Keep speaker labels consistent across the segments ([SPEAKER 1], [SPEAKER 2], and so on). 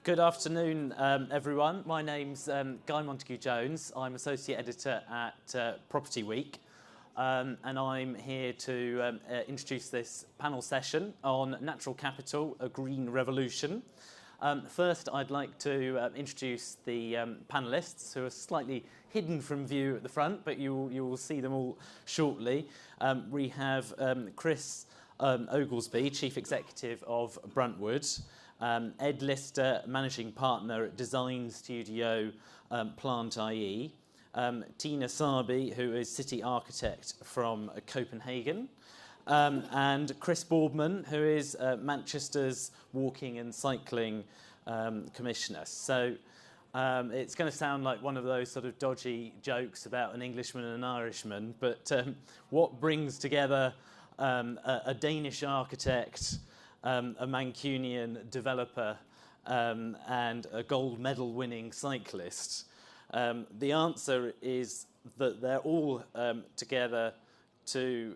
[SPEAKER 1] Good afternoon, everyone. My name's Guy Montague-Jones. I'm Associate Editor at Property Week, and I'm here to introduce this panel session on Natural Capital, a Green Revolution. First, I'd like to introduce the panellists, who are slightly hidden from view at the front, but you will see them all shortly. We have Chris Oglesby, Chief Executive of Bruntwood, Ed Lister, Managing Partner at Design Studio Plant IE, Tina Sarby, who is City Architect from Copenhagen, and Chris Boardman, who is Manchester's Walking and Cycling Commissioner. So it's going to sound like one of those sort of dodgy jokes about an Englishman and an Irishman, but what brings together a Danish architect, a Mancunian developer, and a gold medal winning cyclist? The answer is that they're all together to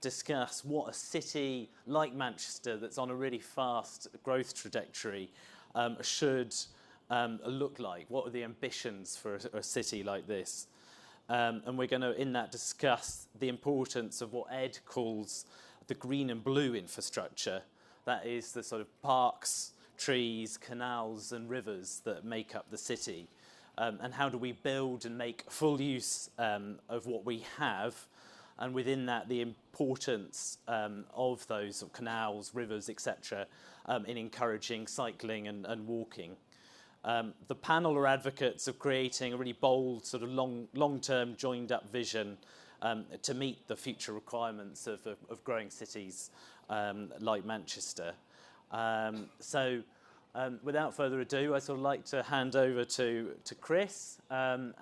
[SPEAKER 1] discuss what a city like Manchester, that's on a really fast growth trajectory, should look like. What are the ambitions for a city like this? And we're going to, in that, discuss the importance of what Ed calls the green and blue infrastructure. That is the sort of parks, trees, canals and rivers that make up the city. And how do we build and make full use of what we have, and within that the importance of those sort of canals, rivers, etc. In encouraging cycling and walking. The panel are advocates of creating a really bold sort of long-term joined up vision to meet the future requirements of growing cities like Manchester. Without further ado, I'd sort of like to hand over to Chris, and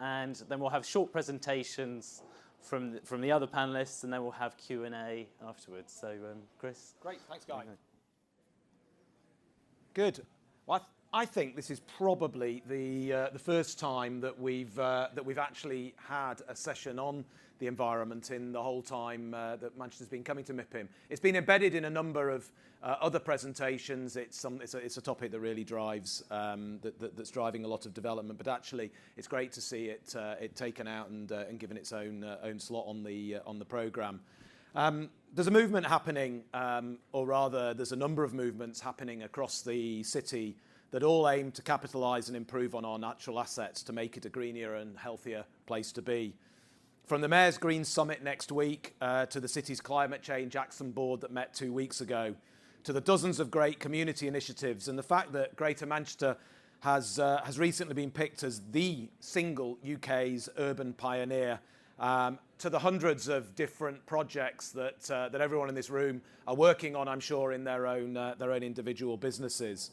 [SPEAKER 1] then we'll have short presentations from the other panellists, and then we'll have Q&A afterwards. So, Chris.
[SPEAKER 2] Great, thanks, Guy. Good. Well, I think this is probably the first time that we've actually had a session on the environment in the whole time that Manchester's been coming to MIPIM. It's been embedded in a number of other presentations. It's a topic that really drives that's driving a lot of development. But actually, it's great to see it taken out and given its own slot on the programme. There's a movement happening, or rather, there's a number of movements happening across the city that all aim to capitalise and improve on our natural assets to make it a greener and healthier place to be. From the Mayor's Green Summit next week to the city's Climate Change Action Board that met 2 weeks ago, to the dozens of great community initiatives, and the fact that Greater Manchester has recently been picked as the single UK's urban pioneer, to the hundreds of different projects that everyone in this room are working on, I'm sure, in their own individual businesses.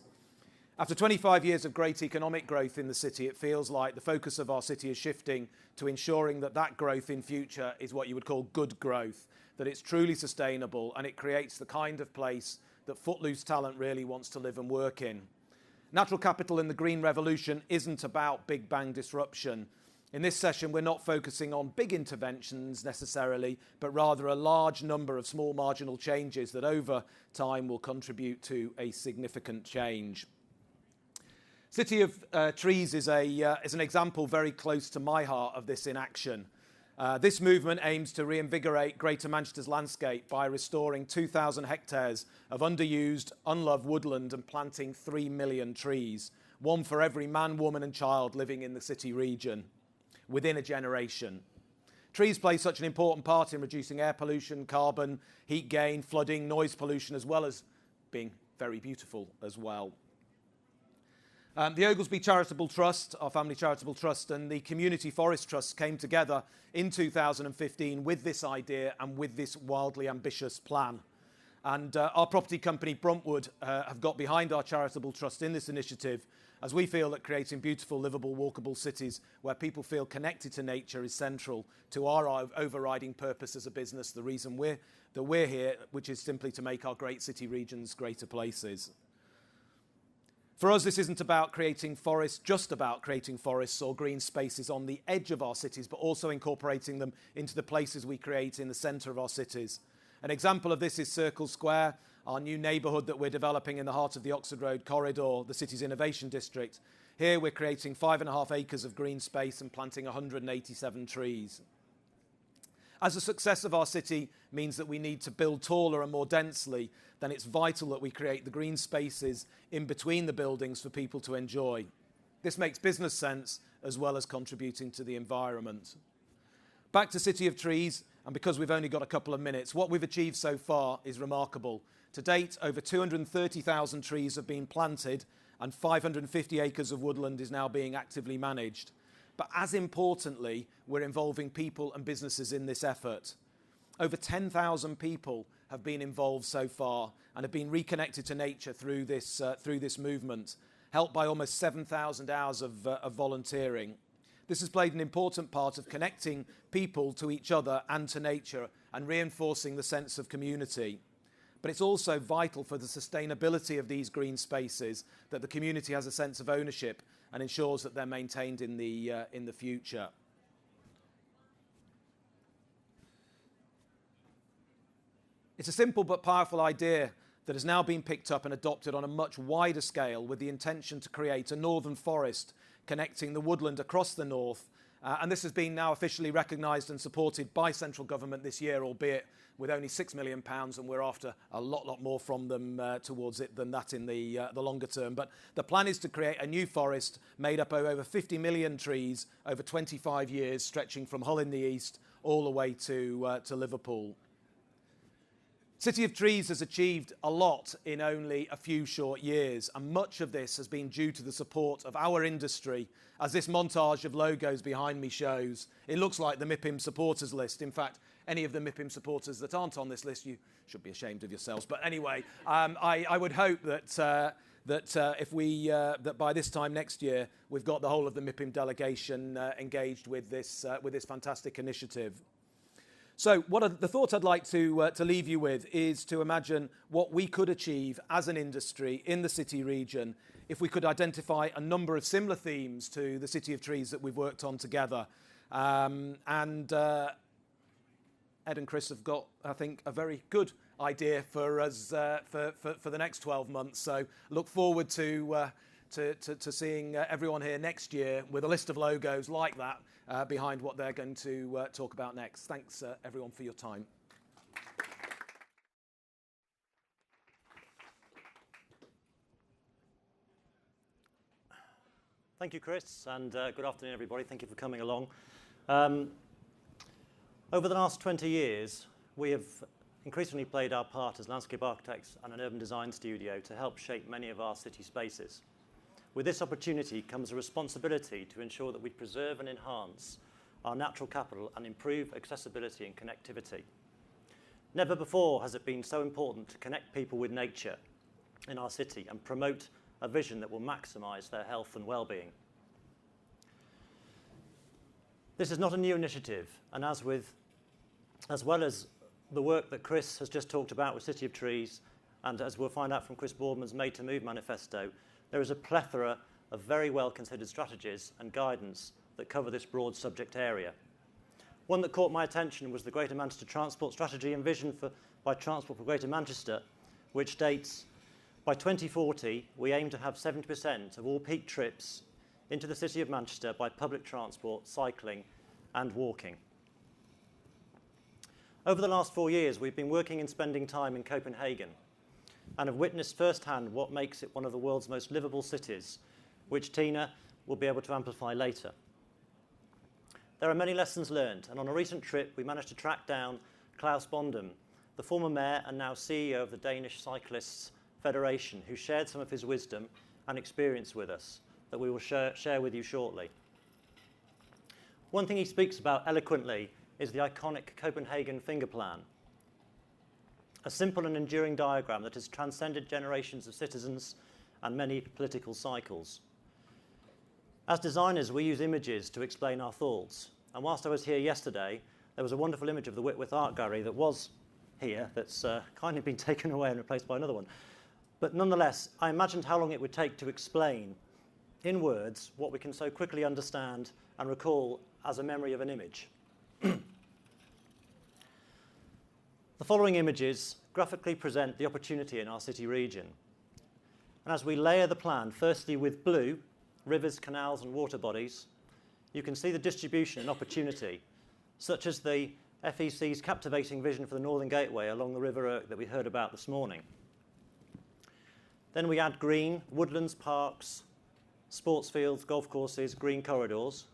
[SPEAKER 2] After 25 years of great economic growth in the city, it feels like the focus of our city is shifting to ensuring that growth in future is what you would call good growth, that it's truly sustainable and it creates the kind of place that footloose talent really wants to live and work in. Natural capital in the green revolution isn't about big bang disruption. In this session, we're not focusing on big interventions necessarily, but rather a large number of small marginal changes that over time will contribute to a significant change. City of Trees is an example very close to my heart of this in action. This movement aims to reinvigorate Greater Manchester's landscape by restoring 2,000 hectares of underused, unloved woodland and planting 3 million trees, one for every man, woman and child living in the city region, within a generation. Trees play such an important part in reducing air pollution, carbon, heat gain, flooding, noise pollution, as well as being very beautiful as well. The Oglesby Charitable Trust, our family charitable trust, and the Community Forest Trust came together in 2015 with this idea and with this wildly ambitious plan. And our property company, Bruntwood, have got behind our charitable trust in this initiative, as we feel that creating beautiful, livable, walkable cities where people feel connected to nature is central to our overriding purpose as a business, the reason we're here, which is simply to make our great city regions greater places. For us, this isn't about creating forests, just about creating forests or green spaces on the edge of our cities, but also incorporating them into the places we create in the centre of our cities. An example of this is Circle Square, our new neighbourhood that we're developing in the heart of the Oxford Road corridor, the city's innovation district. Here we're creating 5.5 acres of green space and planting 187 trees. As the success of our city means that we need to build taller and more densely, then it's vital that we create the green spaces in between the buildings for people to enjoy. This makes business sense as well as contributing to the environment. Back to City of Trees, and because we've only got a couple of minutes, what we've achieved so far is remarkable. To date, over 230,000 trees have been planted and 550 acres of woodland is now being actively managed. But as importantly, we're involving people and businesses in this effort. Over 10,000 people have been involved so far and have been reconnected to nature through this movement, helped by almost 7,000 hours of volunteering. This has played an important part of connecting people to each other and to nature and reinforcing the sense of community. But it's also vital for the sustainability of these green spaces that the community has a sense of ownership and ensures that they're maintained in the future. It's a simple but powerful idea that has now been picked up and adopted on a much wider scale with the intention to create a northern forest connecting the woodland across the north. And this has been now officially recognised and supported by central government this year, albeit with only £6 million, and we're after a lot more from them towards it than that in the longer term. But the plan is to create a new forest made up of over 50 million trees over 25 years, stretching from Hull in the east all the way to Liverpool. City of Trees has achieved a lot in only a few short years, and much of this has been due to the support of our industry. As this montage of logos behind me shows, it looks like the MIPIM supporters list. In fact, any of the MIPIM supporters that aren't on this list, you should be ashamed of yourselves. But anyway, I would hope that that by this time next year, we've got the whole of the MIPIM delegation engaged with this fantastic initiative. So the thought I'd like to leave you with is to imagine what we could achieve as an industry in the city region if we could identify a number of similar themes to the City of Trees that we've worked on together. Ed and Chris have got, I think, a very good idea for us for the next 12 months. So look forward to seeing everyone here next year with a list of logos like that behind what they're going to talk about next. Thanks, everyone, for your time.
[SPEAKER 3] Thank you, Chris, and good afternoon, everybody. Thank you for coming along. Over the last 20 years, we have increasingly played our part as landscape architects and an urban design studio to help shape many of our city spaces. With this opportunity comes a responsibility to ensure that we preserve and enhance our natural capital and improve accessibility and connectivity. Never before has it been so important to connect people with nature in our city and promote a vision that will maximise their health and well-being. This is not a new initiative, and as well as the work that Chris has just talked about with City of Trees, and as we'll find out from Chris Boardman's Made to Move manifesto, there is a plethora of very well-considered strategies and guidance that cover this broad subject area. One that caught my attention was the Greater Manchester Transport Strategy and Vision by Transport for Greater Manchester, which states, by 2040, we aim to have 70% of all peak trips into the City of Manchester by public transport, cycling and walking. Over the last 4 years, we've been working and spending time in Copenhagen and have witnessed firsthand what makes it one of the world's most livable cities, which Tina will be able to amplify later. There are many lessons learned, and on a recent trip, we managed to track down Klaus Bondum, the former mayor and now CEO of the Danish Cyclists Federation, who shared some of his wisdom and experience with us that we will share with you shortly. One thing he speaks about eloquently is the iconic Copenhagen finger plan, a simple and enduring diagram that has transcended generations of citizens and many political cycles. As designers, we use images to explain our thoughts. And whilst I was here yesterday, there was a wonderful image of the Whitworth Art Gallery that was here that's kindly been taken away and replaced by another one. But nonetheless, I imagined how long it would take to explain in words what we can so quickly understand and recall as a memory of an image. The The following images graphically present the opportunity in our city region. And as we layer the plan, firstly with blue, rivers, canals and water bodies, you can see the distribution and opportunity, such as the FEC's captivating vision for the Northern Gateway along the River Irk that we heard about this morning. Then we add green, woodlands, parks, sports fields, golf courses, green corridors,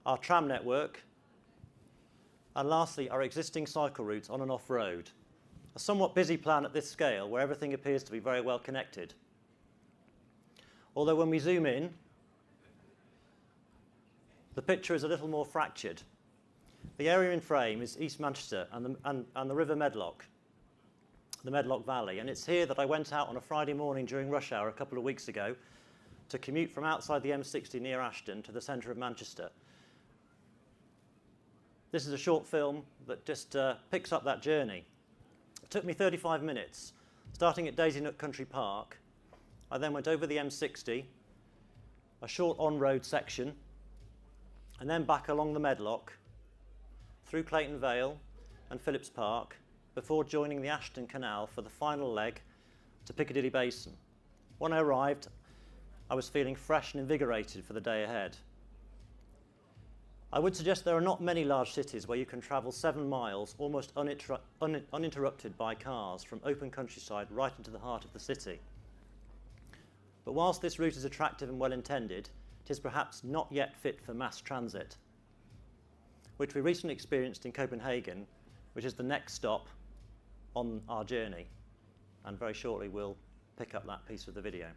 [SPEAKER 3] our tram network, and lastly, our existing cycle routes on and off road. A somewhat busy plan at this scale where everything appears to be very well connected. Although when we zoom in, the picture is a little more fractured. The area in frame is East Manchester and the River Medlock, the Medlock Valley, and it's here that I went out on a Friday morning during rush hour a couple of weeks ago to commute from outside the M60 near Ashton to the centre of Manchester. This is a short film that just picks up that journey. It took me 35 minutes, starting at Daisy Nook Country Park. I then went over the M60, a short on-road section, and then back along the Medlock, through Clayton Vale and Phillips Park, before joining the Ashton Canal for the final leg to Piccadilly Basin. When I arrived, I was feeling fresh and invigorated for the day ahead. I would suggest there are not many large cities where you can travel 7 miles almost uninterrupted by cars from open countryside right into the heart of the city. But whilst this route is attractive and well intended, it is perhaps not yet fit for mass transit, which we recently experienced in Copenhagen, which is the next stop on our journey. And very shortly we'll pick up that piece of the video.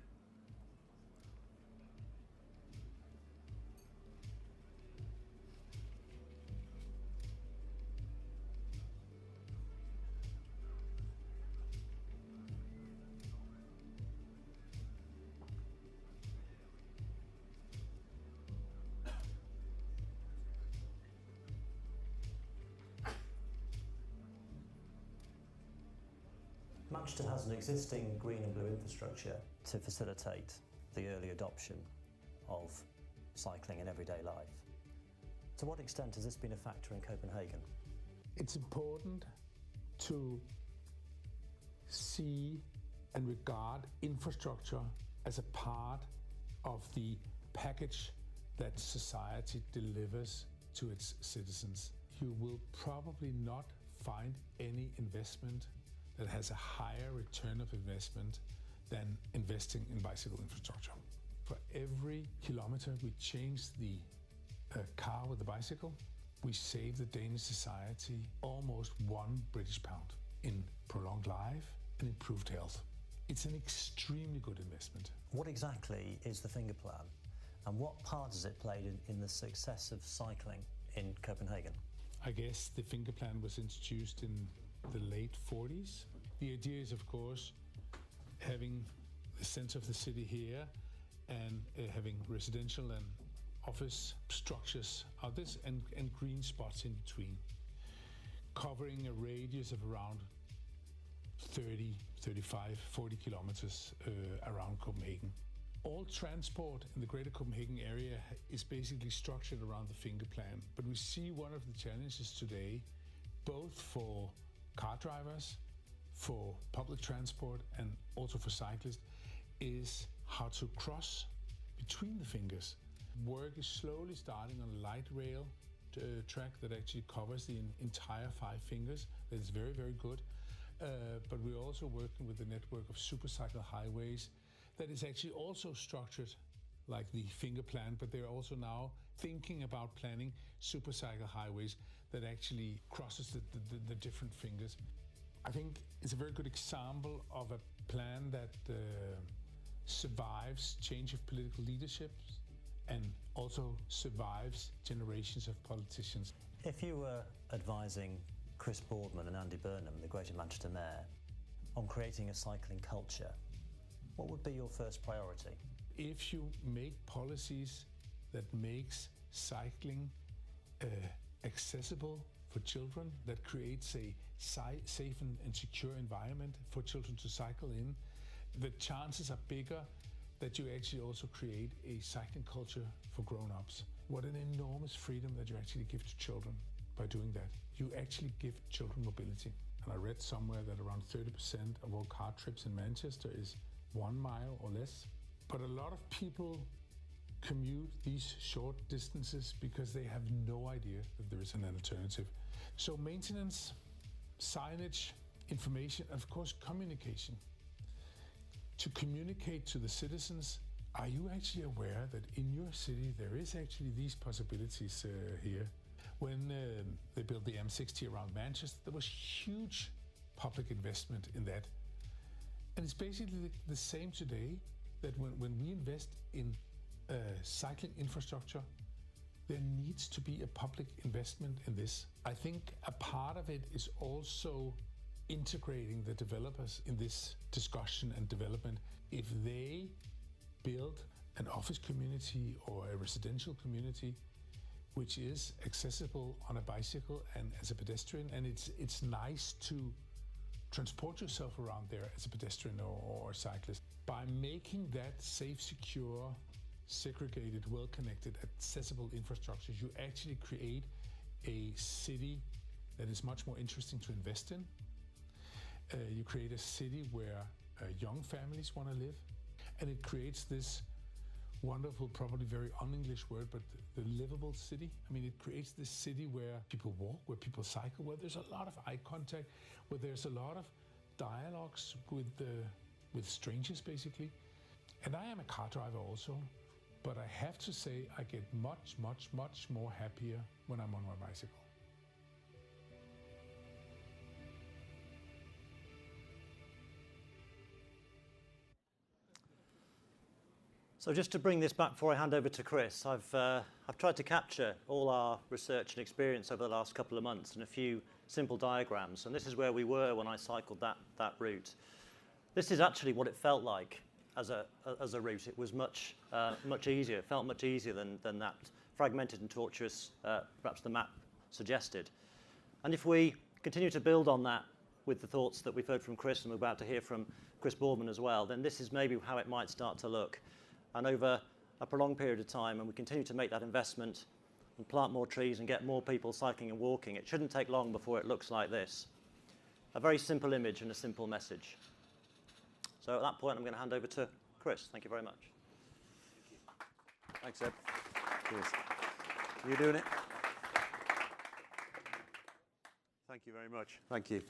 [SPEAKER 3] Manchester has an existing green and blue infrastructure to facilitate the early adoption of cycling in everyday life. To what extent has this been a factor in Copenhagen?
[SPEAKER 4] It's important to see and regard infrastructure as a part of the package that society delivers to its citizens. You will probably not find any investment that has a higher return of investment than investing in bicycle infrastructure. For every kilometer we change the car with the bicycle, we save the Danish society almost £1 British in prolonged life and improved health. It's an extremely good investment.
[SPEAKER 3] What exactly is the Finger Plan, and what part has it played in the success of cycling in Copenhagen?
[SPEAKER 4] I guess the Finger Plan was introduced in the late 40s. The idea is, of course, having the center of the city here and having residential and office structures out this and green spots in between, covering a radius of around 30, 35, 40 kilometers around Copenhagen. All transport in the greater Copenhagen area is basically structured around the Finger Plan, but we see one of the challenges today, both for car drivers, for public transport and also for cyclists, is how to cross between the fingers. Work is slowly starting on a light rail track that actually covers the entire 5 fingers. That is very, very good. But we're also working with the network of supercycle highways that is actually also structured like the Finger Plan, but they're also now thinking about planning supercycle highways that actually crosses the different fingers. I think it's a very good example of a plan that survives change of political leadership and also survives generations of politicians.
[SPEAKER 3] If you were advising Chris Boardman and Andy Burnham, the Greater Manchester Mayor, on creating a cycling culture, what would be your first priority?
[SPEAKER 4] If you make policies that makes cycling accessible for children, that creates a safe and secure environment for children to cycle in, the chances are bigger that you actually also create a cycling culture for grown-ups. What an enormous freedom that you actually give to children by doing that. you actually give children mobility. And I read somewhere that around 30% of all car trips in Manchester is 1 mile or less. But a lot of people commute these short distances because they have no idea that there is an alternative. So maintenance, signage, information, and of course communication. To communicate to the citizens, are you actually aware that in your city there is actually these possibilities here? When they built the M60 around Manchester, there was huge public investment in that. And it's basically the same today, that when we invest in cycling infrastructure, there needs to be a public investment in this. I think a part of it is also integrating the developers in this discussion and development. If they build an office community or a residential community which is accessible on a bicycle and as a pedestrian, and it's nice to transport yourself around there as a pedestrian or a cyclist. By making that safe, secure, segregated, well-connected, accessible infrastructure, you actually create a city that is much more interesting to invest in. You create a city where young families want to live, and it creates this wonderful, probably very un-English word, but the livable city. I mean, it creates this city where people walk, where people cycle, where there's a lot of eye contact, where there's a lot of dialogues with strangers, basically. And I am a car driver also, but I have to say I get much, much, much more happier when I'm on my bicycle.
[SPEAKER 3] So just to bring this back before I hand over to Chris, I've tried to capture all our research and experience over the last couple of months in a few simple diagrams, and this is where we were when I cycled that route. This is actually what it felt like as a route. It was much easier. It felt much easier than that fragmented and tortuous, perhaps the map suggested. And if we continue to build on that with the thoughts that we've heard from Chris, and we're about to hear from Chris Boardman as well, then this is maybe how it might start to look. And over a prolonged period of time, and we continue to make that investment and plant more trees and get more people cycling and walking, it shouldn't take long before it looks like this. A very simple image and a simple message. So at that point, I'm going to hand over to Chris. Thank you very much.
[SPEAKER 5] Thanks, Ed. Cheers. You doing it? Thank you very much. Thank you.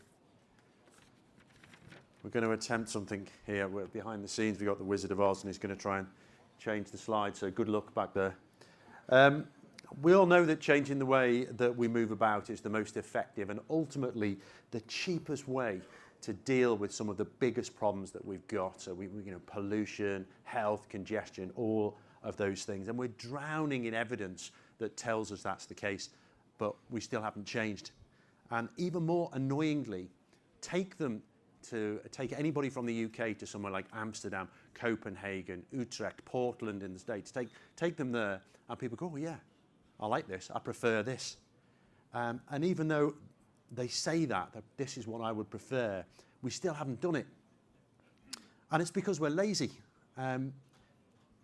[SPEAKER 5] We're going to attempt something here. We're behind the scenes. We've got the Wizard of Oz, and he's going to try and change the slide, so good luck back there. We all know that changing the way that we move about is the most effective and ultimately the cheapest way to deal with some of the biggest problems that we've got. So pollution, health, congestion, all of those things. And we're drowning in evidence that tells us that's the case, but we still haven't changed. And even more annoyingly, take anybody from the UK to somewhere like Amsterdam, Copenhagen, Utrecht, Portland in the States. Take them there, and people go, oh yeah, I like this, I prefer this. And even though they say that this is what I would prefer, we still haven't done it. And it's because we're lazy. And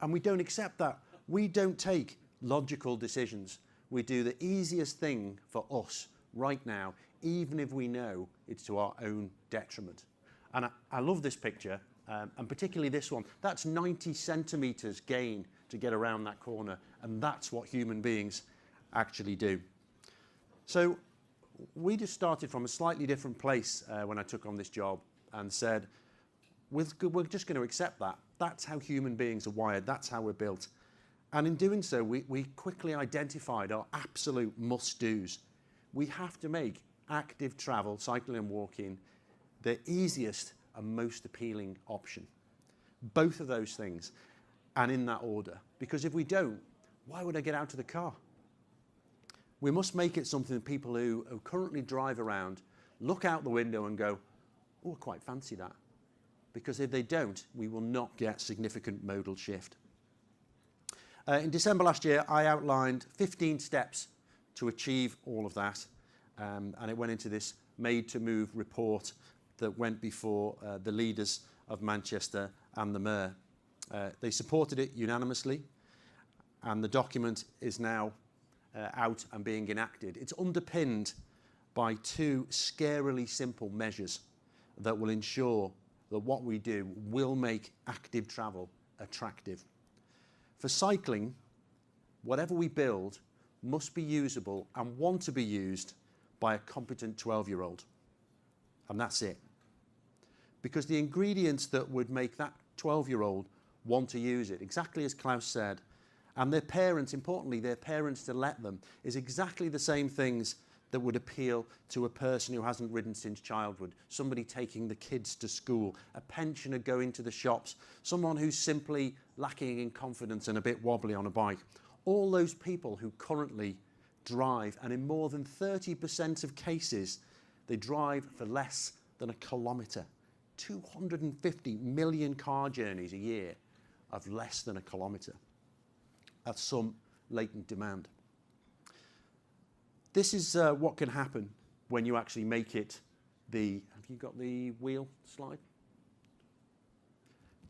[SPEAKER 5] we don't accept that. We don't take logical decisions. We do the easiest thing for us right now, even if we know it's to our own detriment. And I love this picture, and particularly this one. That's 90 centimetres gain to get around that corner, and that's what human beings actually do. So we just started from a slightly different place when I took on this job and said, we're just going to accept that. That's how human beings are wired. That's how we're built. And in doing so, we quickly identified our absolute must-dos. We have to make active travel, cycling and walking, the easiest and most appealing option. Both of those things, and in that order. Because if we don't, why would I get out of the car? We must make it something that people who currently drive around look out the window and go, oh, I quite fancy that. Because if they don't, we will not get significant modal shift. In December last year, I outlined 15 steps to achieve all of that. And it went into this Made to Move report that went before the leaders of Manchester and the Mayor. They supported it unanimously, and the document is now out and being enacted. It's underpinned by two scarily simple measures that will ensure that what we do will make active travel attractive. For cycling, whatever we build must be usable and want to be used by a competent 12-year-old. And that's it. Because the ingredients that would make that 12-year-old want to use it, exactly as Klaus said, and their parents, importantly, their parents to let them, is exactly the same things that would appeal to a person who hasn't ridden since childhood, somebody taking the kids to school, a pensioner going to the shops, someone who's simply lacking in confidence and a bit wobbly on a bike. All those people who currently drive, and in more than 30% of cases, they drive for less than a kilometre. 250 million car journeys a year of less than a kilometre. That's some latent demand. This is what can happen when you actually make it the... Have you got the wheel slide?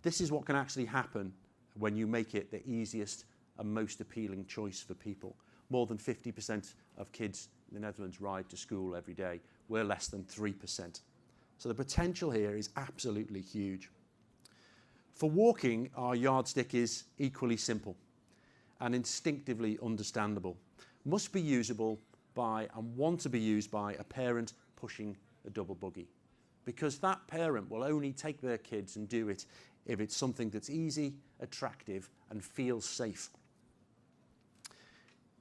[SPEAKER 5] This is what can actually happen when you make it the easiest and most appealing choice for people. More than 50% of kids in the Netherlands ride to school every day. We're less than 3%. So the potential here is absolutely huge. For walking, our yardstick is equally simple and instinctively understandable. Must be usable by and want to be used by a parent pushing a double buggy. Because that parent will only take their kids and do it if it's something that's easy, attractive, and feels safe.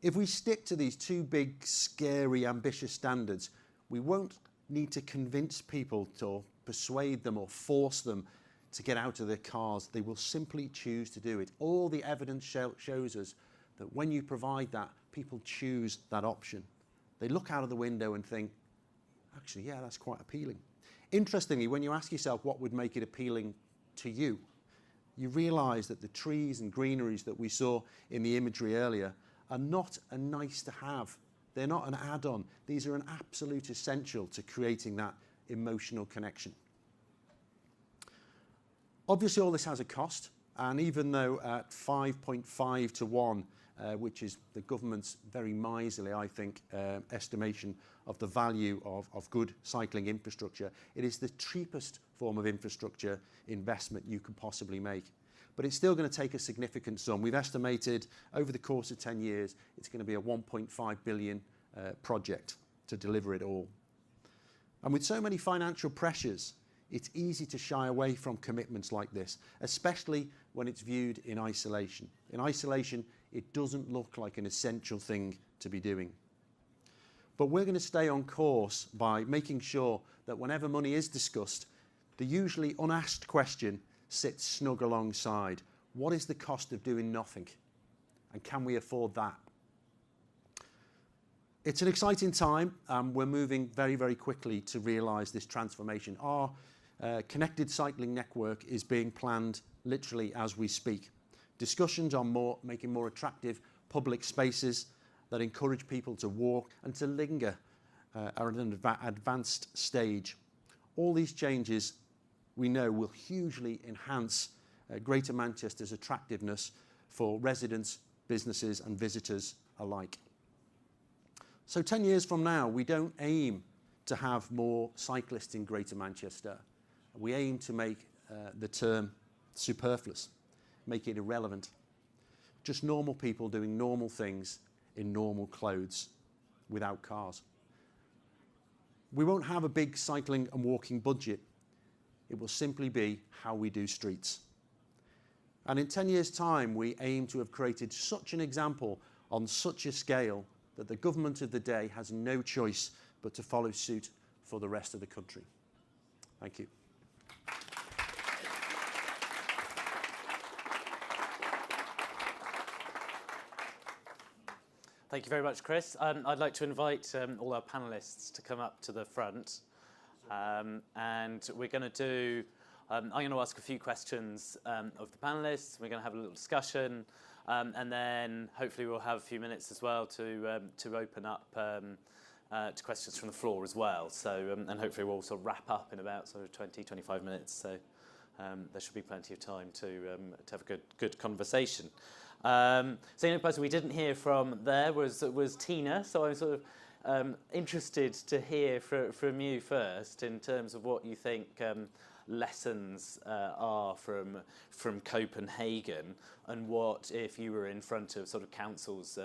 [SPEAKER 5] If we stick to these two big, scary, ambitious standards, we won't need to convince people or persuade them or force them to get out of their cars. They will simply choose to do it. All the evidence shows us that when you provide that, people choose that option. They look out of the window and think, actually, yeah, that's quite appealing. Interestingly, when you ask yourself what would make it appealing to you, you realise that the trees and greeneries that we saw in the imagery earlier are not a nice to have. They're not an add-on. These are an absolute essential to creating that emotional connection. Obviously, all this has a cost, and even though at 5.5 to 1, which is the government's very miserly, I think, estimation of the value of good cycling infrastructure, it is the cheapest form of infrastructure investment you could possibly make. But it's still going to take a significant sum. We've estimated over the course of 10 years, it's going to be a 1.5 billion project to deliver it all. And with so many financial pressures, it's easy to shy away from commitments like this, especially when it's viewed in isolation. In isolation, it doesn't look like an essential thing to be doing. But we're going to stay on course by making sure that whenever money is discussed, the usually unasked question sits snug alongside. What is the cost of doing nothing? And can we afford that? It's an exciting time, and we're moving very, very quickly to realise this transformation. Our connected cycling network is being planned literally as we speak. Discussions on making more attractive public spaces that encourage people to walk and to linger are at an advanced stage. All these changes, we know, will hugely enhance Greater Manchester's attractiveness for residents, businesses and visitors alike. So 10 years from now, we don't aim to have more cyclists in Greater Manchester. We aim to make the term superfluous, make it irrelevant. Just normal people doing normal things in normal clothes without cars. We won't have a big cycling and walking budget. It will simply be how we do streets. And in 10 years' time, we aim to have created such an example on such a scale that the government of the day has no choice but to follow suit for the rest of the country. Thank you.
[SPEAKER 1] Thank you very much, Chris. I'd like to invite all our panellists to come up to the front. And we're going to do, I'm going to ask a few questions of the panellists. We're going to have a little discussion. And then hopefully we'll have a few minutes as well to open up to questions from the floor as well. So, and hopefully we'll sort of wrap up in about sort of 20, 25 minutes. So there should be plenty of time to have a good conversation. So the only person we didn't hear from there was Tina. So I'm sort Interested to hear from you first in terms of what you think lessons are from Copenhagen, and what, if you were in front of sort of councils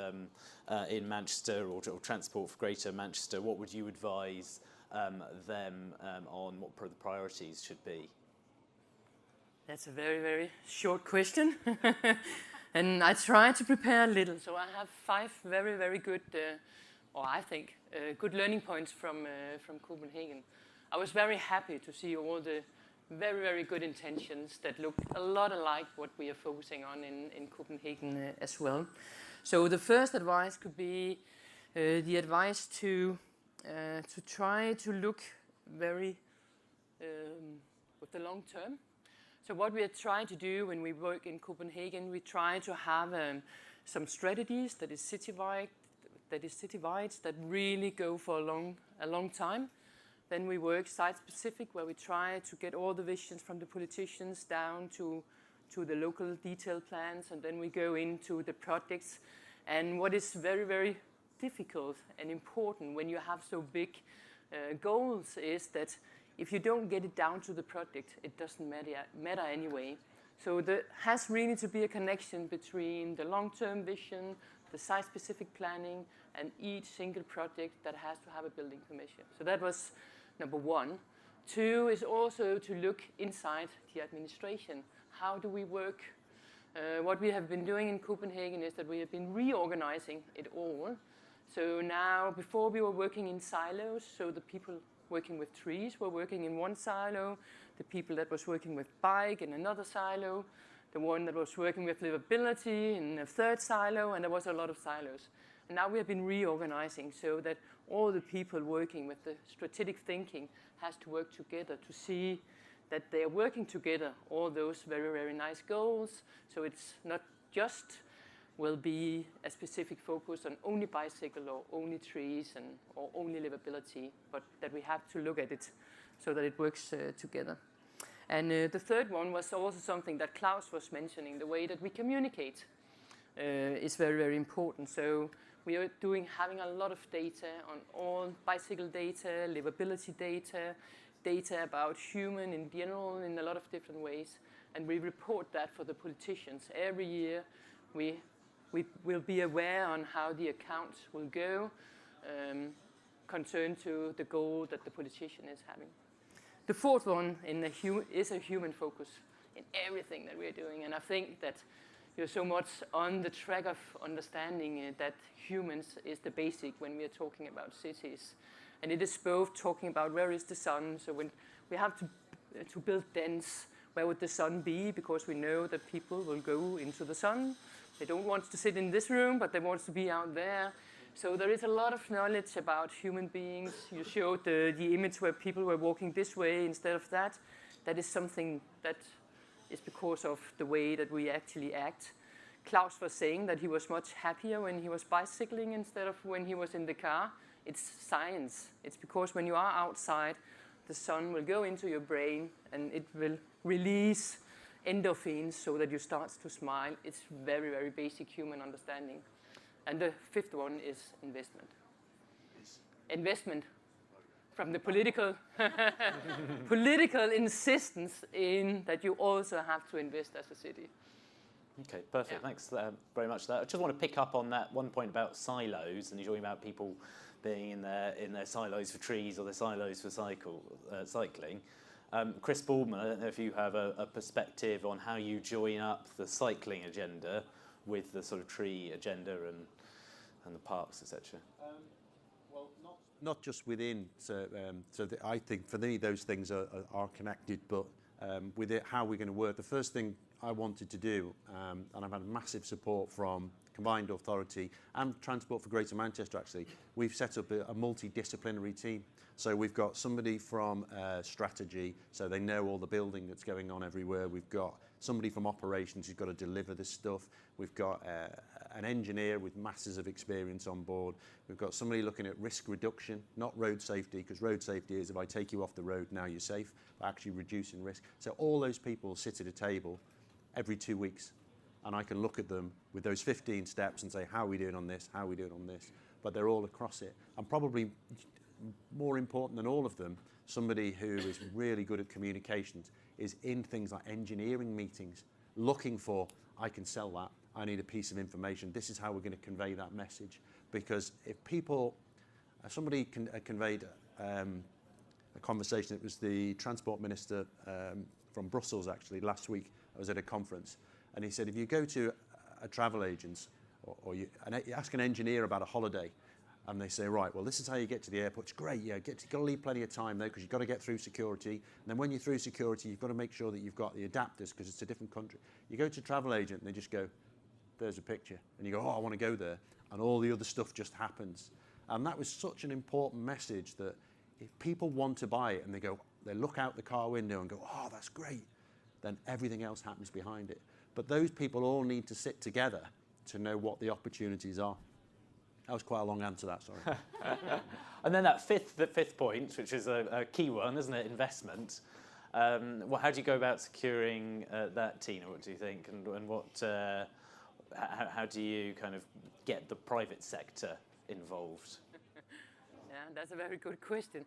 [SPEAKER 1] in Manchester or Transport for Greater Manchester, what would you advise them on what the priorities should be?
[SPEAKER 6] That's a very, very short question. And I try to prepare a little. So I have 5 very, very good, or I think, good learning points from Copenhagen. I was very happy to see all the very, very good intentions that look a lot alike what we are focusing on in Copenhagen as well. So the first advice could be the advice to try to look very with the long term. So what we are trying to do when we work in Copenhagen, we try to have some strategies that is citywide, that really go for a long time. Then we work site-specific, where we try to get all the visions from the politicians down to the local detailed plans, and then we go into the projects. And what is very, very difficult and important when you have so big goals is that if you don't get it down to the project, it doesn't matter anyway. So there has really to be a connection between the long-term vision, the site-specific planning, and each single project that has to have a building permission. So that was number 1. 2 is also to look inside the administration. How do we work? What we have been doing in Copenhagen is that we have been reorganizing it all. So now, before we were working in silos, so the people working with trees were working in one silo, the people that was working with bike in another silo, the one that was working with livability in a third silo, and there was a lot of silos. And now we have been reorganizing so that all the people working with the strategic thinking has to work together to see that they are working together, all those very, very nice goals. So it's not just will be a specific focus on only bicycle or only trees or only livability, but that we have to look at it so that it works together. And the third one was also something that Klaus was mentioning, the way that we communicate is very, very important. So we are having a lot of data on all bicycle data, livability data, data about human in general in a lot of different ways, and we report that for the politicians. Every year we will be aware on how the accounts will go, concerned to the goal that the politician is having. The fourth one is a human focus in everything that we are doing, and I think that you're so much on the track of understanding that humans is the basic when we are talking about cities. And it is both talking about where is the sun, so when we have to build dens, where would the sun be, because we know that people will go into the sun. They don't want to sit in this room, but they want to be out there. So there is a lot of knowledge about human beings. You showed the image where people were walking this way instead of that. That is something that is because of the way that we actually act. Klaus was saying that he was much happier when he was bicycling instead of when he was in the car. It's science. It's because when you are outside, the sun will go into your brain and it will release endorphins so that you start to smile. It's very, very basic human understanding. And the fifth one is investment. Investment from the political insistence in that you also have to invest as a city.
[SPEAKER 1] Okay, perfect. Yeah. Thanks very much for that. I just want to pick up on that one point about silos, and you're talking about people being in their silos for trees or their silos for cycling. Chris Baldwin, I don't know if you have a perspective on how you join up the cycling agenda with the sort of tree agenda and the parks, etc.
[SPEAKER 5] Well, not just within. I think for me those things are connected, but with it, how we're going to work. The first thing I wanted to do, and I've had massive support from Combined Authority and Transport for Greater Manchester actually, we've set up a multidisciplinary team. So we've got somebody from strategy, so they know all the building that's going on everywhere. We've got somebody from operations who's got to deliver this stuff. We've got an engineer with masses of experience on board. We've got somebody looking at risk reduction, not road safety, because road safety is if I take you off the road, now you're safe, but actually reducing risk. So all those people sit at a table every 2 weeks, and I can look at them with those 15 steps and say, how are we doing on this? How are we doing on this? but they're all across it. And probably more important than all of them, somebody who is really good at communications is in things like engineering meetings, looking for, I can sell that, I need a piece of information, this is how we're going to convey that message. Because if people, somebody conveyed a conversation, it was the Transport Minister from Brussels actually last week. I was at a conference, and he said if you go to a travel agent or you ask an engineer about a holiday, and they say, right, well, this is how you get to the airport. It's great, yeah, you've got to leave plenty of time though, because you've got to get through security. And then when you're through security, you've got to make sure that you've got the adapters, because it's a different country. You go to a travel agent, and they just go, there's a picture. And you go, oh, I want to go there. And all the other stuff just happens. And that was such an important message that if people want to buy it and they look out the car window and go, oh, that's great, then everything else happens behind it. But those people all need to sit together to know what the opportunities are. That was quite a long answer, that, sorry.
[SPEAKER 1] And then that fifth point, which is a key one, isn't it? Investment. Well, how do you go about securing that, Tina? What do you think? And what? How do you kind of get the private sector involved?
[SPEAKER 6] Yeah, that's a very good question.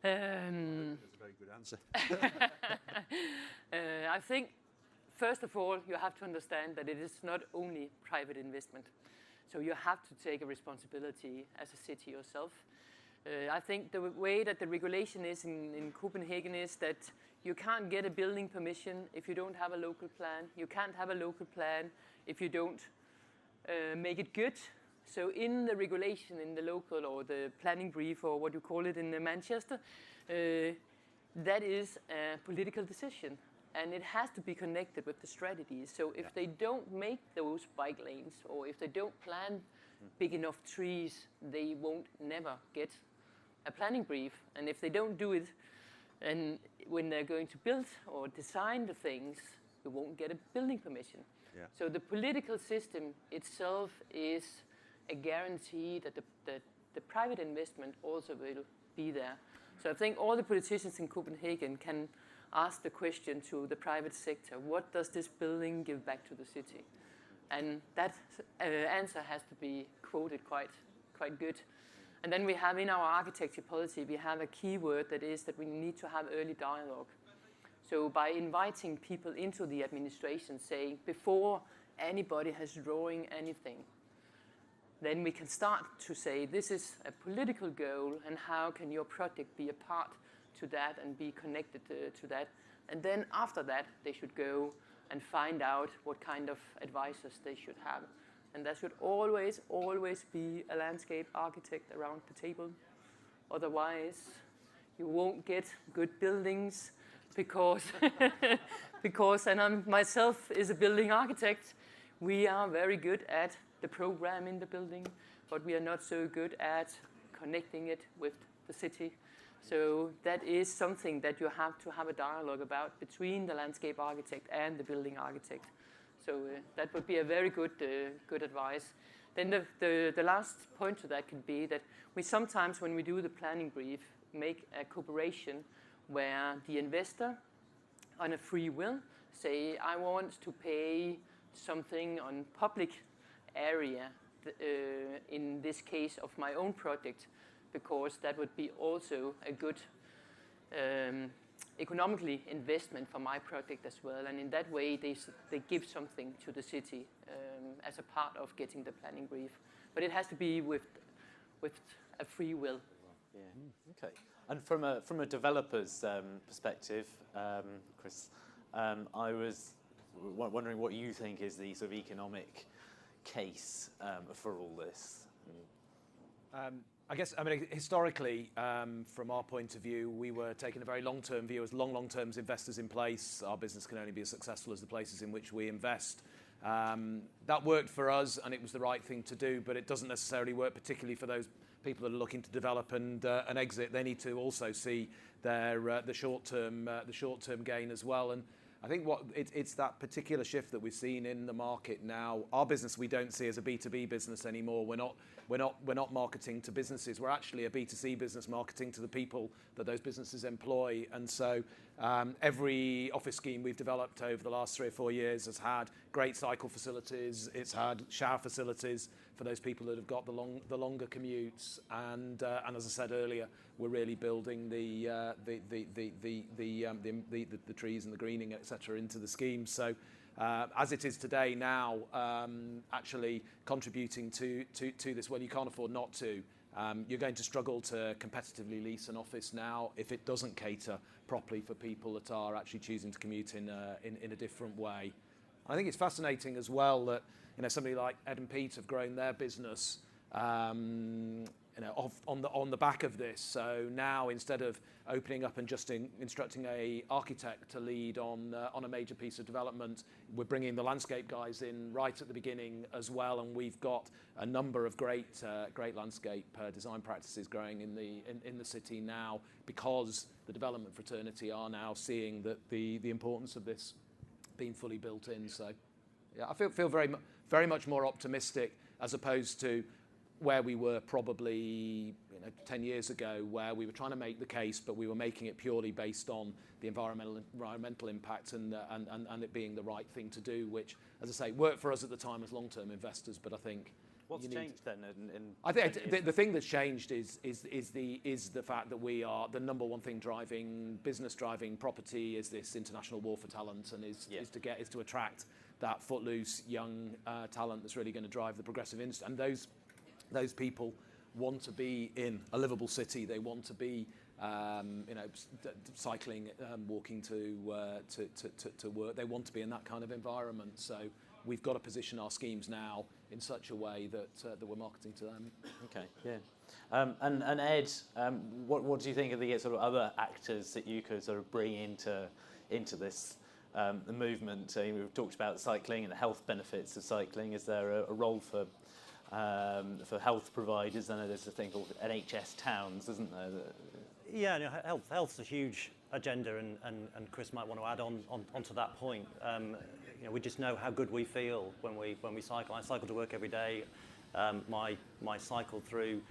[SPEAKER 5] That's a very good answer.
[SPEAKER 6] I think, first of all, you have to understand that it is not only private investment. So you have to take a responsibility as a city yourself. I think the way that the regulation is in Copenhagen is that you can't get a building permission if you don't have a local plan. You can't have a local plan if you don't make it good. So in the regulation, in the local or the planning brief or what you call it in Manchester, that is a political decision. And it has to be connected with the strategies. So if they don't make those bike lanes, or if they don't plant big enough trees, they won't never get a planning brief. And if they don't do it, and when they're going to build or design the things, you won't get a building permission. Yeah. So the political system itself is a guarantee that the private investment also will be there. So I think all the politicians in Copenhagen can ask the question to the private sector, what does this building give back to the city? And that answer has to be quoted quite good. And then we have in our architecture policy, we have a key word that is that we need to have early dialogue. So by inviting people into the administration, saying before anybody has drawing anything, then we can start to say this is a political goal and how can your project be a part to that and be connected to that. And then after that, they should go and find out what kind of advisors they should have. And there should always be a landscape architect around the table. Otherwise, you won't get good buildings because, and I myself is a building architect, we are very good at the program in the building, but we are not so good at connecting it with the city. So that is something that you have to have a dialogue about between the landscape architect and the building architect. So that would be a very good advice. Then the last point to that could be that we sometimes, when we do the planning brief, make a cooperation where the investor, on a free will, say, I want to pay something on public area, in this case of my own project, because that would be also a good economically investment for my project as well. And in that way, they give something to the city as a part of getting the planning brief. But it has to be with a free will.
[SPEAKER 1] Yeah. Okay. And from a developer's perspective, Chris, I was wondering what you think is the sort of economic case for all this.
[SPEAKER 2] I guess, historically, from our point of view, we were taking a very long-term view. As long-term investors in place, our business can only be as successful as the places in which we invest. That worked for us, and it was the right thing to do, but it doesn't necessarily work particularly for those people that are looking to develop and exit. They need to also see the short-term gain as well. And I think it's that particular shift that we've seen in the market now. Our business we don't see as a B2B business anymore. We're not marketing to businesses. We're actually a B2C business, marketing to the people that those businesses employ. And so Every office scheme we've developed over the last 3 or 4 years has had great cycle facilities. It's had shower facilities for those people that have got the longer commutes. And as I said earlier, we're really building the trees and the greening, etc., into the scheme. So as it is today now, actually contributing to this, well, you can't afford not to. You're going to struggle to competitively lease an office now if it doesn't cater properly for people that are actually choosing to commute in a different way. I think it's fascinating as well that somebody like Ed and Pete have grown their business on the back of this. So now, instead of opening up and just instructing a architect to lead on a major piece of development, we're bringing the landscape guys in right at the beginning as well, and we've got a number of great landscape design practices growing in the city now, because the development fraternity are now seeing that the importance of this being fully built in. So yeah, I feel very much more optimistic as opposed to where we were probably 10 years ago, where we were trying to make the case, but we were making it purely based on the environmental impact and it being the right thing to do, which, as I say, worked for us at the time as long-term investors. But I think
[SPEAKER 1] what's changed then?
[SPEAKER 2] I think the thing that's changed is the fact that we are the number one thing driving property is this international war for talent, and is to attract that footloose young talent that's really going to drive the progressive industry. And those people want to be in a livable city. They want to be, cycling, walking to work. They want to be in that kind of environment. So we've got to position our schemes now in such a way that we're marketing to them.
[SPEAKER 1] Okay, yeah. And Ed, what do you think of the sort of other actors that you could sort of bring into this the movement? We've talked about cycling and the health benefits of cycling. Is there a role for health providers? I know there's a thing called NHS towns, isn't there?
[SPEAKER 3] Yeah, health's a huge agenda, and Chris might want to add onto that point. We just know how good we feel when we cycle. I cycle to work every day. My cycle through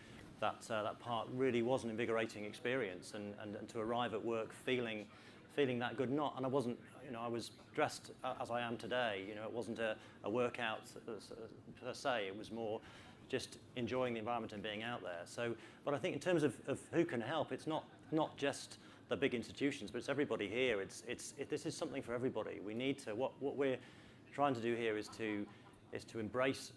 [SPEAKER 3] that part really was an invigorating experience, and to arrive at work feeling that good. And I wasn't, I was dressed as I am today. It wasn't a workout per se. It was more just enjoying the environment and being out there. So, but I think in terms of who can help, it's not just the big institutions, but it's everybody here. This is something for everybody. We need to, what we're trying to do here is to embrace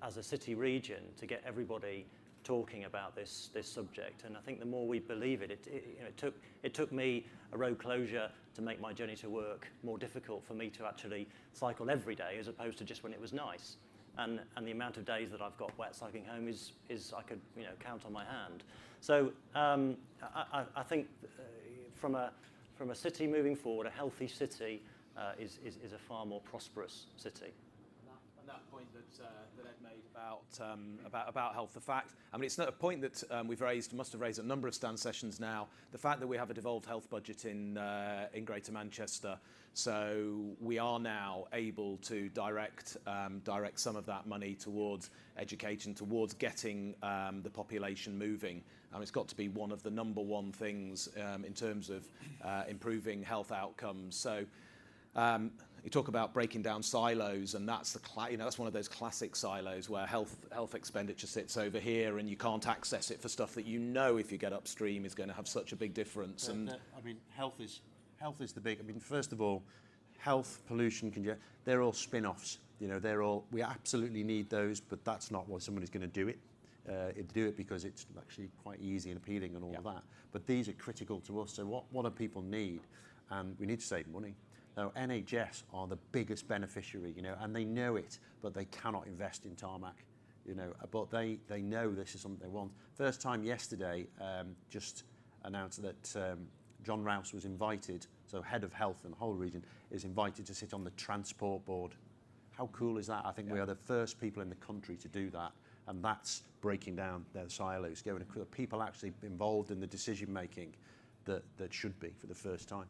[SPEAKER 3] as a city region, to get everybody talking about this subject. And I think the more we believe it, it took me a road closure to make my journey to work more difficult for me to actually cycle every day, as opposed to just when it was nice. And the amount of days that I've got wet cycling home is I could count on my hand. So I think from a city moving forward, a healthy city is a far more prosperous city.
[SPEAKER 2] And that point that Ed made about health, the fact, I mean, it's not a point that must have raised a number of stand sessions now, the fact that we have a devolved health budget in Greater Manchester, so we are now able to direct some of that money towards education, towards getting the population moving. It's got to be one of the number one things in terms of improving health outcomes. So you talk about breaking down silos, and that's that's one of those classic silos where health expenditure sits over here, and you can't access it for stuff that if you get upstream is going to have such a big difference.
[SPEAKER 5] Health is the big. First of all, health, pollution, they're all spin-offs. We absolutely need those, but that's not why somebody's going to do it. Do it because it's actually quite easy and appealing and all of that. But these are critical to us. So what do people need? And we need to save money. Now, NHS are the biggest beneficiary, and they know it, but they cannot invest in tarmac, but they know this is something they want. First time yesterday, just announced that John Rouse was invited, so head of health in the whole region, is invited to sit on the transport board. How cool is that? I think we are the first people in the country to do that, and that's breaking down their silos, getting people actually involved in the decision making that should be for the first time.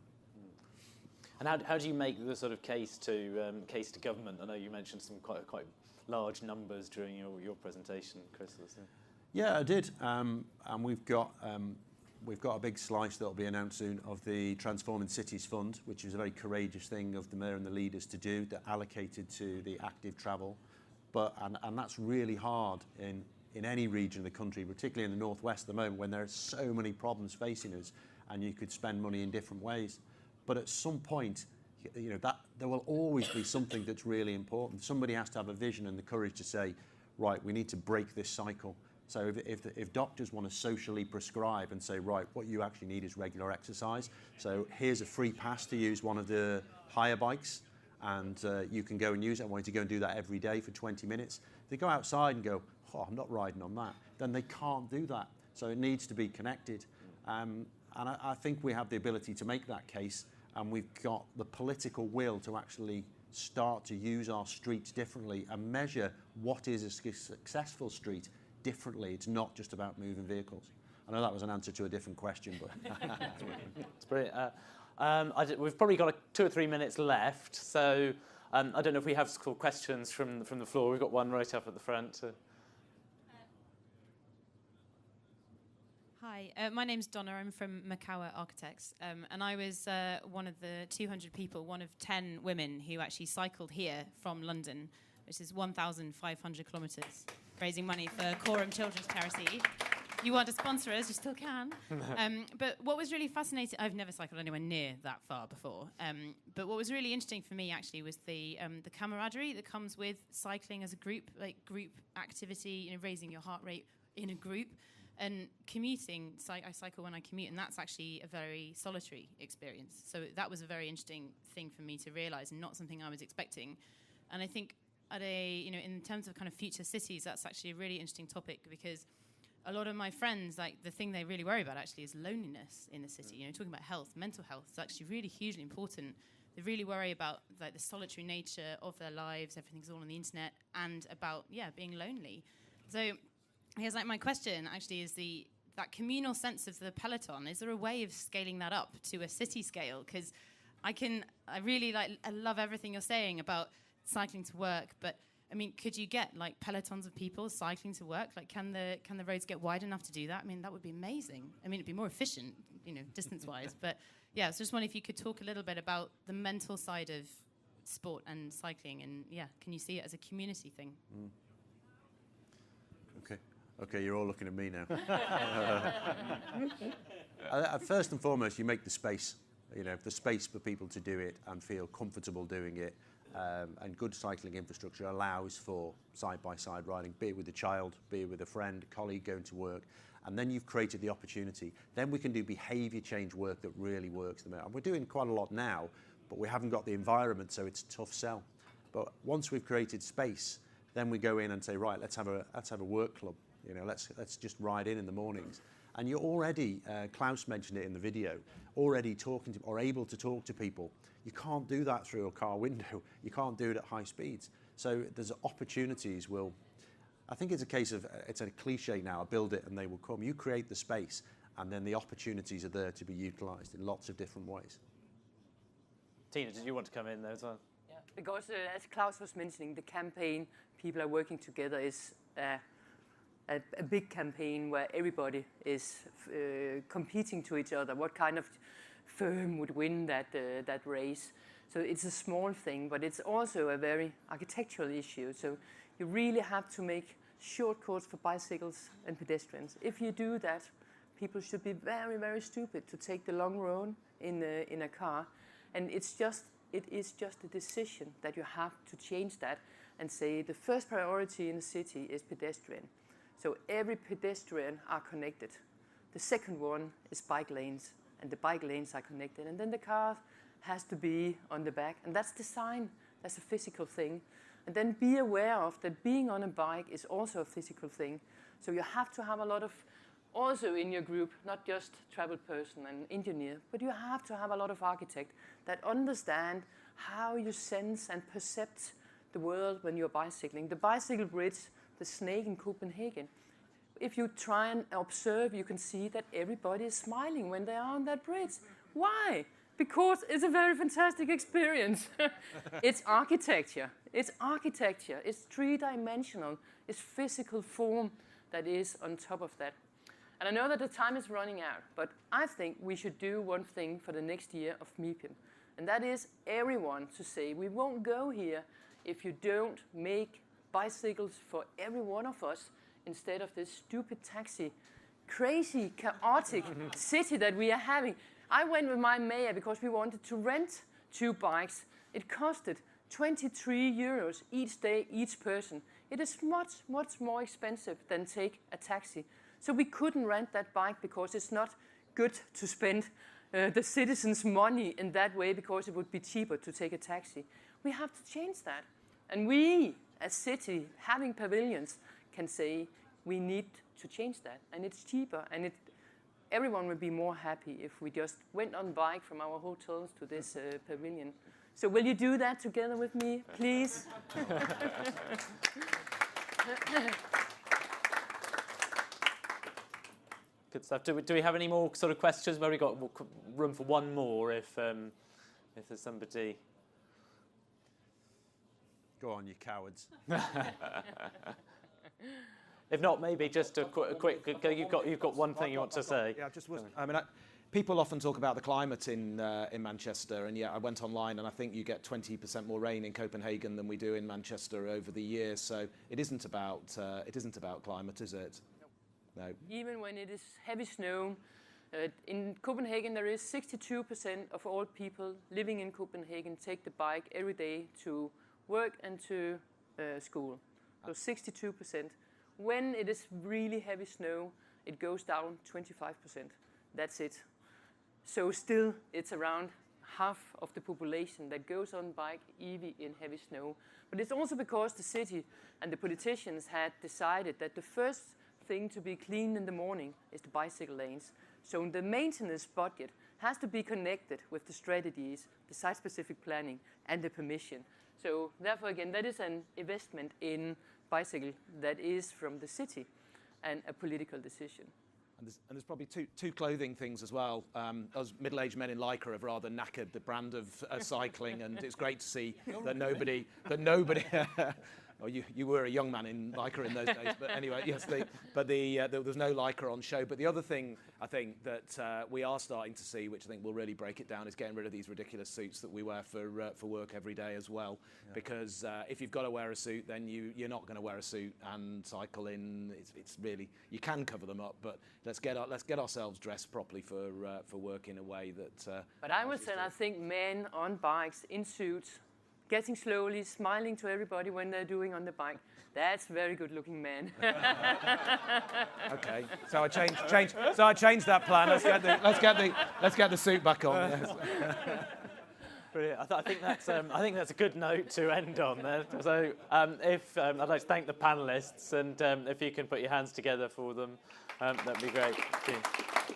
[SPEAKER 1] And how do you make the sort of case to government? I know you mentioned some quite large numbers during your presentation, Chris.
[SPEAKER 5] Yeah, I did. And we've got we've got a big slice that will be announced soon of the Transforming Cities Fund, which is a very courageous thing of the Mayor and the leaders to do, that allocated to the active travel. And that's really hard in any region of the country, particularly in the northwest at the moment, when there are so many problems facing us, and you could spend money in different ways. But at some point, that there will always be something that's really important. Somebody has to have a vision and the courage to say, right, we need to break this cycle. So if doctors want to socially prescribe and say, right, what you actually need is regular exercise. So here's a free pass to use one of the hire bikes, and you can go and use it. I want you to go and do that every day for 20 minutes. If they go outside and go, oh, I'm not riding on that, then they can't do that. So it needs to be connected. And I think we have the ability to make that case, and we've got the political will to actually start to use our streets differently and measure what is a successful street differently. It's not just about moving vehicles. I know that was an answer to a different question, but
[SPEAKER 1] it's brilliant. We've probably got 2 or 3 minutes left, so I don't know if we have questions from the floor. We've got one right up at the front.
[SPEAKER 7] Hi, my name's Donna. I'm from Makawa Architects, and I was one of the 200 people, one of 10 women who actually cycled here from London, which is 1,500 kilometres, raising money for Coram Children's Charity. You want to sponsor us, you still can. But what was really fascinating, I've never cycled anywhere near that far before, but what was really interesting for me actually was the camaraderie that comes with cycling as a group, like group activity, raising your heart rate in a group. And commuting, I cycle when I commute, and that's actually a very solitary experience. So that was a very interesting thing for me to realise, and not something I was expecting. And I think in terms of kind of future cities, that's actually a really interesting topic, because a lot of my friends, like, the thing they really worry about actually is loneliness in the city. Talking about health, mental health is actually really hugely important. They really worry about like the solitary nature of their lives, everything's all on the internet, and about being lonely. So here's like my question actually is that communal sense of the peloton. Is there a way of scaling that up to a city scale? Because I love everything you're saying about cycling to work, but I mean, could you get like pelotons of people cycling to work? Like, can the roads get wide enough to do that? I mean, that would be amazing. I mean, it'd be more efficient, distance-wise. But yeah, I was just wondering if you could talk a little bit about the mental side of sport and cycling, and can you see it as a community thing?
[SPEAKER 5] Okay, you're all looking at me now. First and foremost, you make the space. The space for people to do it and feel comfortable doing it. And good cycling infrastructure allows for side-by-side riding, be it with a child, be it with a friend, colleague going to work. And then you've created the opportunity. Then we can do behaviour change work that really works. And we're doing quite a lot now, but we haven't got the environment, so it's a tough sell. But once we've created space, then we go in and say, right, let's have a work club. Let's just ride in the mornings. And you're already, Klaus mentioned it in the video, already talking to or able to talk to people. You can't do that through a car window. You can't do it at high speeds. So there's opportunities. I think it's a case of, it's a cliche now, build it and they will come. You create the space, and then the opportunities are there to be utilised in lots of different ways.
[SPEAKER 1] Tina, did you want to come in there as well?
[SPEAKER 6] Yeah, because as Klaus was mentioning, the campaign People Are Working Together is a big campaign where everybody is competing to each other. What kind of firm would win that race? So it's a small thing, but it's also a very architectural issue. So you really have to make shortcuts for bicycles and pedestrians. If you do that, people should be very, very stupid to take the long road in a car. And it is just a decision that you have to change that and say the first priority in the city is pedestrian. So every pedestrian are connected. The second one is bike lanes, and the bike lanes are connected. And then the car has to be on the back, and that's design. That's a physical thing. And then be aware of that being on a bike is also a physical thing. So you have to have a lot of, also in your group, not just travel person and engineer, but you have to have a lot of architect that understand how you sense and percept the world when you're bicycling. The bicycle bridge, the Snake in Copenhagen. If you try and observe, you can see that everybody is smiling when they are on that bridge. Why? Because it's a very fantastic experience. It's architecture. It's architecture. It's three-dimensional. It's physical form that is on top of that. And I know that the time is running out, but I think we should do one thing for the next year of MIPIM. And that is everyone to say, we won't go here if you don't make bicycles for every one of us instead of this stupid taxi, crazy, chaotic city that we are having. I went with my mayor because we wanted to rent 2 bikes. It costed 23 euros each day, each person. It is much, much more expensive than take a taxi. So we couldn't rent that bike because it's not good to spend the citizens' money in that way because it would be cheaper to take a taxi. We have to change that. And we, as city, having pavilions, can say we need to change that. And it's cheaper, and everyone would be more happy if we just went on bike from our hotels to this pavilion. So will you do that together with me, please?
[SPEAKER 1] Good stuff. Do we have any more sort of questions? Where we got room for one more, if there's somebody.
[SPEAKER 5] Go on, you cowards.
[SPEAKER 1] If not, maybe just a quick. You've got one thing you want to say.
[SPEAKER 2] Yeah, people often talk about the climate in Manchester, and I went online, and I think you get 20% more rain in Copenhagen than we do in Manchester over the year. So it isn't about climate, is it? No.
[SPEAKER 6] Even when it is heavy snow, in Copenhagen there is 62% of all people living in Copenhagen take the bike every day to work and to school. So 62%. When it is really heavy snow, it goes down 25%. That's it. So still, it's around half of the population that goes on bike even in heavy snow. But it's also because the city and the politicians had decided that the first thing to be cleaned in the morning is the bicycle lanes. So the maintenance budget has to be connected with the strategies, the site-specific planning, and the permission. So therefore, again, that is an investment in bicycle that is from the city and a political decision.
[SPEAKER 2] And there's probably two clothing things as well. Us middle-aged men in Lycra have rather knackered the brand of cycling, and it's great to see that nobody. Well, you were a young man in Lycra in those days, but anyway, yes. There was no Lycra on show. But the other thing I think that we are starting to see, which I think will really break it down, is getting rid of these ridiculous suits that we wear for work every day as well. Yeah. Because if you've got to wear a suit, then you're not going to wear a suit and cycle in. It's really, you can cover them up, but let's get ourselves dressed properly for work in a way that.
[SPEAKER 6] But I would say, I think men on bikes in suits, getting slowly, smiling to everybody when they're doing on the bike. That's very good-looking man.
[SPEAKER 2] Okay, so I changed that plan. Let's get the suit back on. Yes.
[SPEAKER 1] Brilliant. I think that's a good note to end on there. So, I'd like to thank the panelists, and if you can put your hands together for them, that'd be great. Thank you.